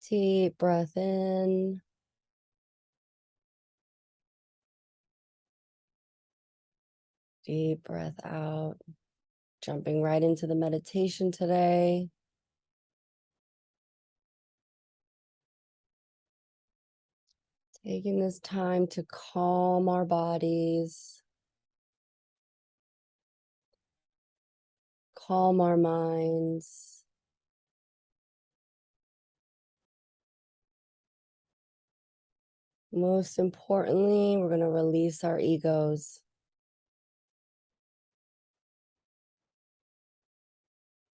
Deep breath in. Deep breath out. Jumping right into the meditation today. Taking this time to calm our bodies, calm our minds. Most importantly, we're going to release our egos.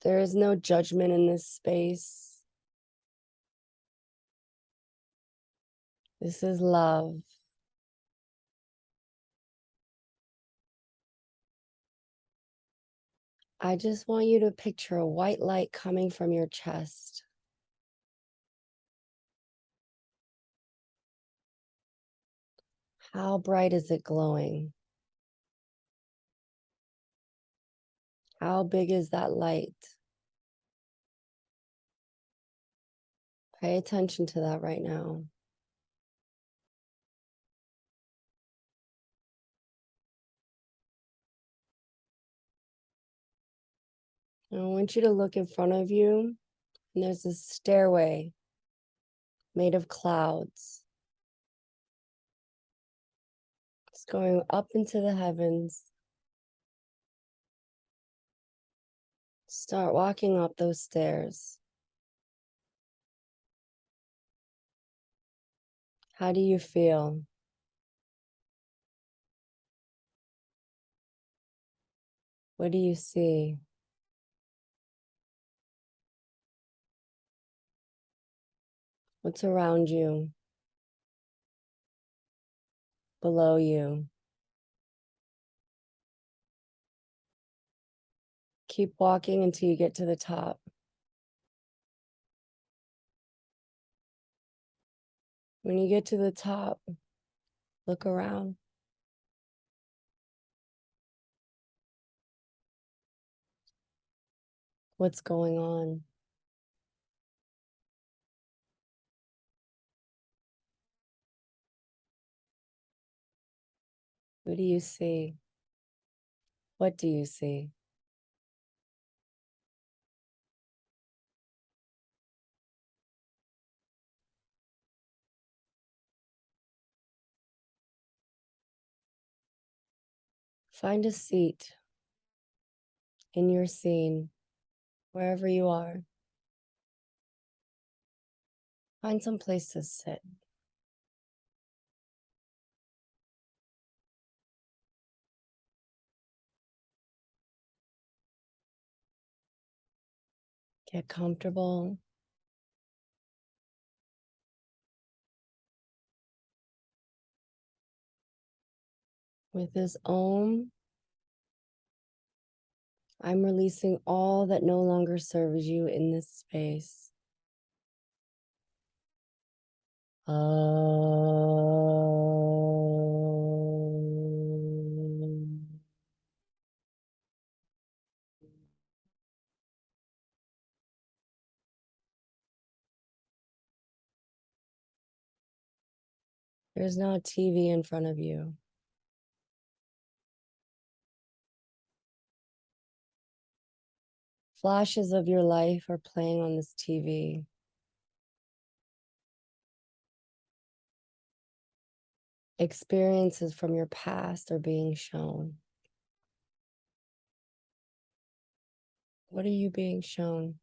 There is no judgment in this space. This is love. I just want you to picture a white light coming from your chest. How bright is it glowing? How big is that light? Pay attention to that right now. I want you to look in front of you, and there's a stairway made of clouds. It's going up into the heavens. Start walking up those stairs. How do you feel? What do you see? What's around you? Below you? Keep walking until you get to the top. When you get to the top, look around. What's going on? Who do you see? What do you see? Find a seat in your scene, wherever you are. Find some place to sit. Get comfortable. With this Om, I'm releasing all that no longer serves you in this space. There's no TV in front of you. Flashes of your life are playing on this TV. Experiences from your past are being shown. What are you being shown?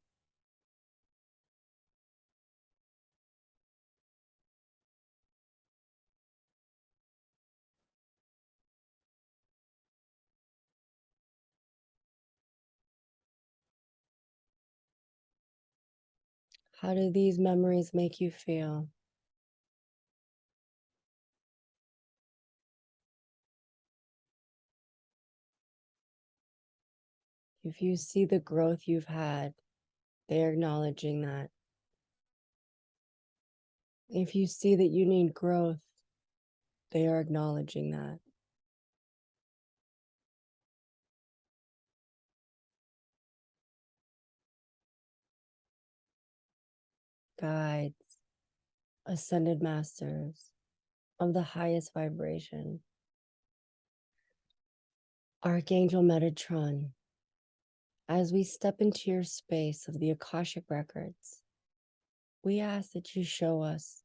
How do these memories make you feel? If you see the growth you've had, they're acknowledging that. If you see that you need growth, they are acknowledging that. Guides, ascended masters of the highest vibration, Archangel Metatron, as we step into your space of the Akashic records, we ask that you show us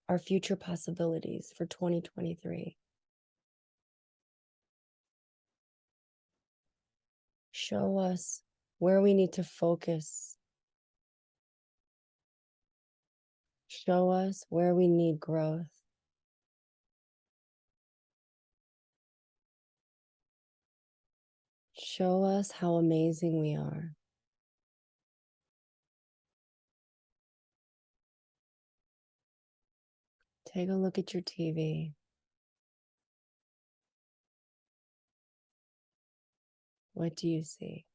our future possibilities for 2023. Show us where we need to focus. Show us where we need growth. Show us how amazing we are. Take a look at your TV. What do you see?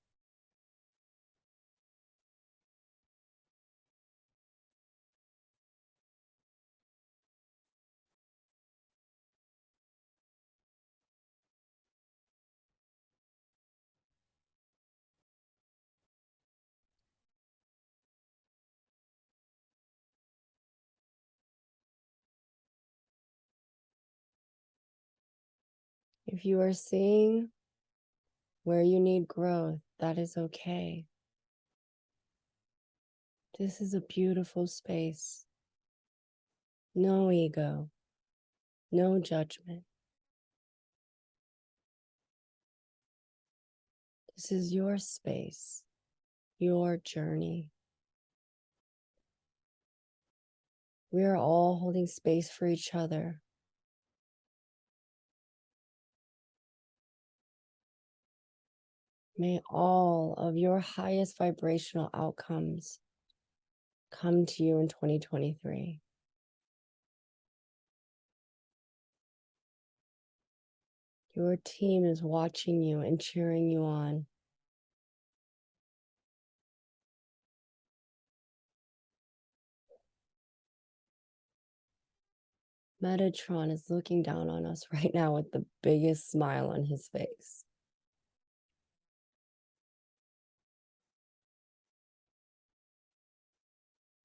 If you are seeing where you need growth, that is okay. This is a beautiful space. No ego, no judgment. This is your space, your journey. We are all holding space for each other. May all of your highest vibrational outcomes come to you in 2023. Your team is watching you and cheering you on. Metatron is looking down on us right now with the biggest smile on his face.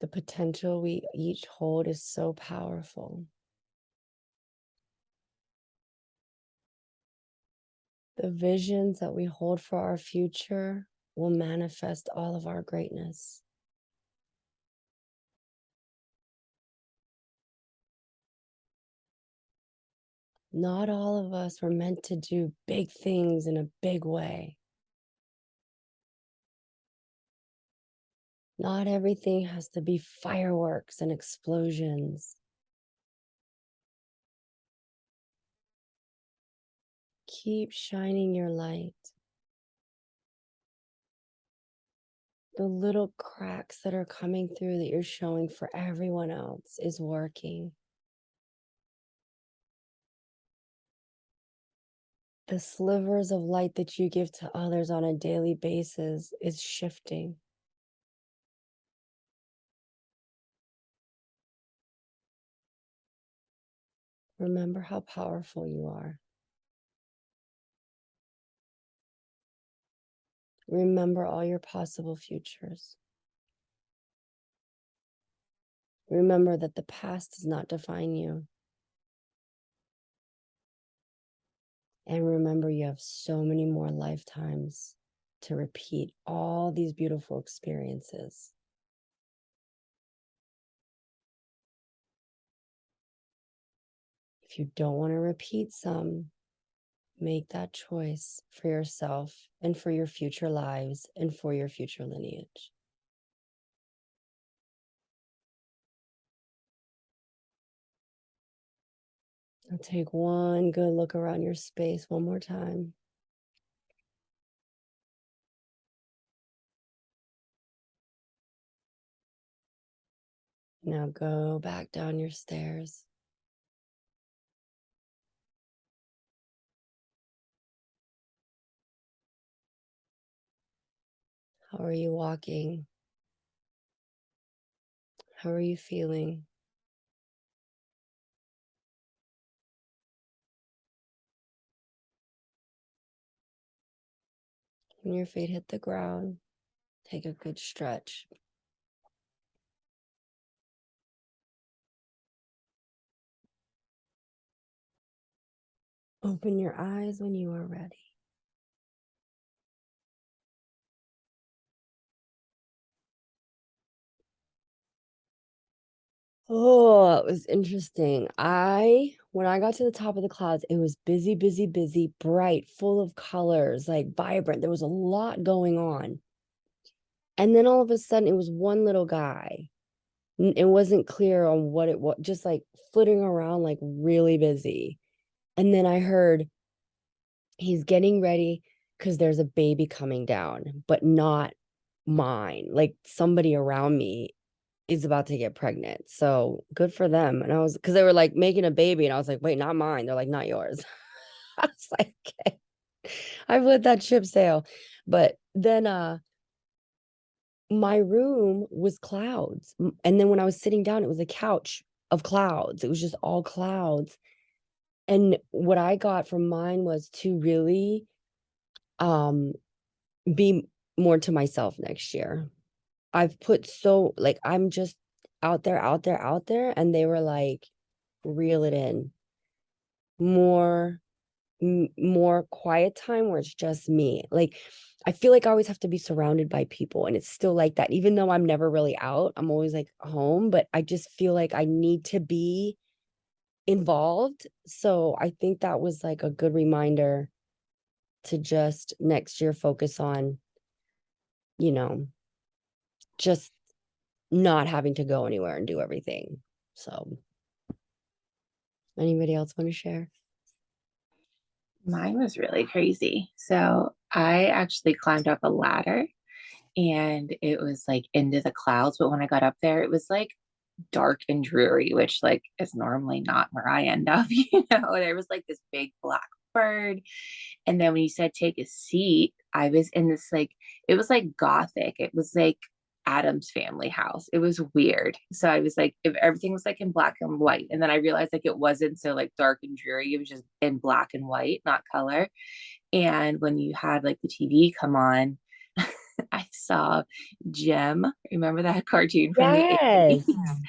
The potential we each hold is so powerful. The visions that we hold for our future will manifest all of our greatness. Not all of us were meant to do big things in a big way. Not everything has to be fireworks and explosions. Keep shining your light. The little cracks that are coming through that you're showing for everyone else is working. The slivers of light that you give to others on a daily basis is shifting. Remember how powerful you are. Remember all your possible futures. Remember that the past does not define you. And remember, you have so many more lifetimes to repeat all these beautiful experiences. If you don't want to repeat some, make that choice for yourself and for your future lives and for your future lineage. Now take one good look around your space one more time. Now go back down your stairs. How are you walking? How are you feeling? When your feet hit the ground, take a good stretch. Open your eyes when you are ready. Oh, it was interesting. When I got to the top of the clouds, it was busy, busy, busy, bright, full of colors, like vibrant. There was a lot going on. And then all of a sudden, it was one little guy. It wasn't clear on what it was, just like flitting around, like really busy. And then I heard he's getting ready because there's a baby coming down, but not mine. Like somebody around me is about to get pregnant. So good for them. And I was, because they were like making a baby, and I was like, wait, not mine. They're like, not yours. I was like, okay, I've let that ship sail. But then my room was clouds. And then when I was sitting down, it was a couch of clouds. It was just all clouds. And what I got from mine was to really um be more to myself next year. I've put so like I'm just out there, out there, out there. And they were like, reel it in. More more quiet time where it's just me. Like I feel like I always have to be surrounded by people, and it's still like that. Even though I'm never really out, I'm always like home, but I just feel like I need to be involved. So I think that was like a good reminder to just next year focus on, you know, just not having to go anywhere and do everything. So anybody else want to share? Mine was really crazy. So I actually climbed up a ladder and it was like into the clouds. But when I got up there, it was like dark and dreary, which like is normally not where I end up. There was like this big black bird. And then when you said take a seat, I was in this like, it was like gothic. It was like Adam's family house. It was weird. So I was like, if everything was like in black and white. And then I realized like it wasn't so like dark and dreary. It was just in black and white, not color. And when you had like the TV come on, I saw Jem. Remember that cartoon from the 80s? Yes.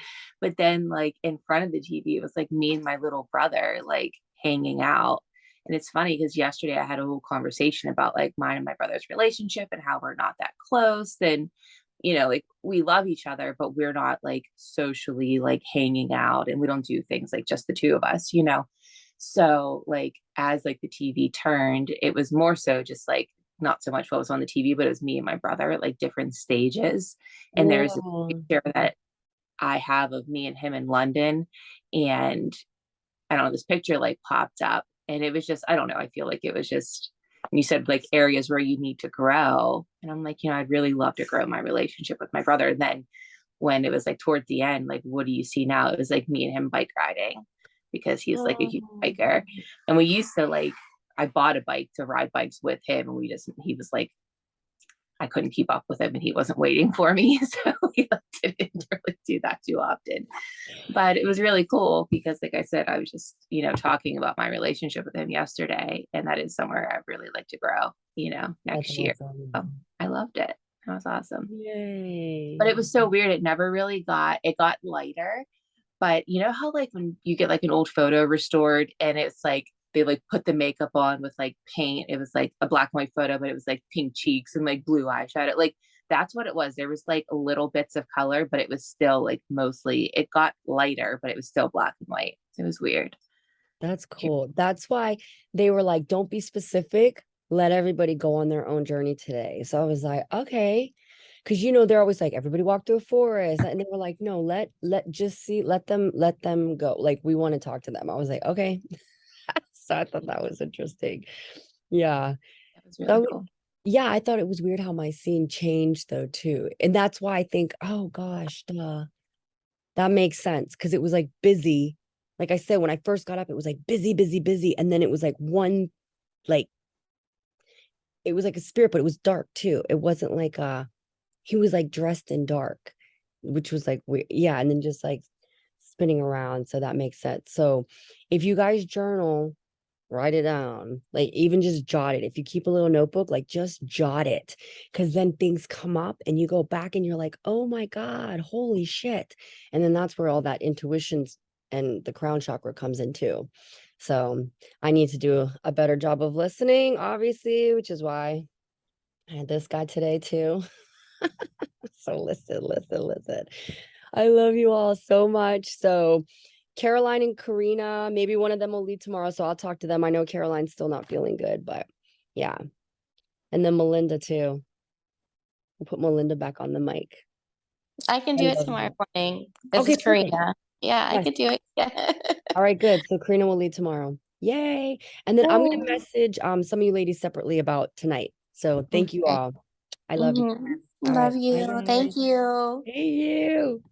But then, like, in front of the TV, it was like me and my little brother, like, hanging out. And it's funny because yesterday I had a whole conversation about like mine and my brother's relationship and how we're not that close. And, like we love each other, but we're not like socially like hanging out and we don't do things like just the two of us. So, like, as like the TV turned, it was more so just like not so much what was on the TV, but it was me and my brother at like different stages. And there's a Whoa. picture that I have of me and him in London. And I don't know, this picture like popped up and it was just, I don't know, I feel like it was just, and you said like areas where you need to grow. And I'm like, I'd really love to grow my relationship with my brother. And then when it was like towards the end, like, what do you see now? It was like me and him bike riding because he's like a huge Oh, biker. And we used to like, I bought a bike to ride bikes with him. And he was like, I couldn't keep up with him and he wasn't waiting for me. So we didn't really do that too often. But it was really cool because, like I said, I was just, talking about my relationship with him yesterday. And that is somewhere I really like to grow, that's next year. awesome. So I loved it. That was awesome. But Yay. it was so weird. It never really it got lighter. But you know how, like, when you get like an old photo restored and it's like, they like put the makeup on with like paint. It was like a black and white photo, but it was like pink cheeks and like blue eyeshadow. Like that's what it was. There was like little bits of color, but it was still like mostly it got lighter, but it was still black and white. It was weird. That's cool. That's why they were like, don't be specific. Let everybody go on their own journey today. So I was like, okay. Cause they're always like, everybody walk through a forest. And they were like, no, just see, let them go. Like, we want to talk to them. I was like, okay. So I thought that was interesting. Yeah. That was really So cool. yeah, I thought it was weird how my scene changed though, too. And that's why I think, oh gosh, duh. That makes sense because it was like busy. Like I said, when I first got up, it was like busy, busy, busy. And then it was like like, it was like a spirit, but it was dark too. It wasn't like he was like dressed in dark, which was like weird. Yeah. And then just like spinning around. So that makes sense. So if you guys journal, write it down, like even just jot it. If you keep a little notebook, like just jot it, because then things come up and you go back and you're like, oh my God, holy shit. And then that's where all that intuitions and the crown chakra comes in too. So I need to do a better job of listening, obviously, which is why I had this guy today too. So listen. I love you all so much. So Caroline and Karina, maybe one of them will lead tomorrow. So I'll talk to them. I know Caroline's still not feeling good, but yeah. And then Melinda too. We'll put Melinda back on the mic. I can I do it love tomorrow you. morning. This Okay, is perfect. Karina. Yeah, I Yes. could do it. Yeah. All right, good. So Karina will lead tomorrow. Yay. And then I'm gonna Yay. message some of you ladies separately about tonight. So thank you Okay. all. I love you. All right. Love Bye you. guys. Thank you. Hey you.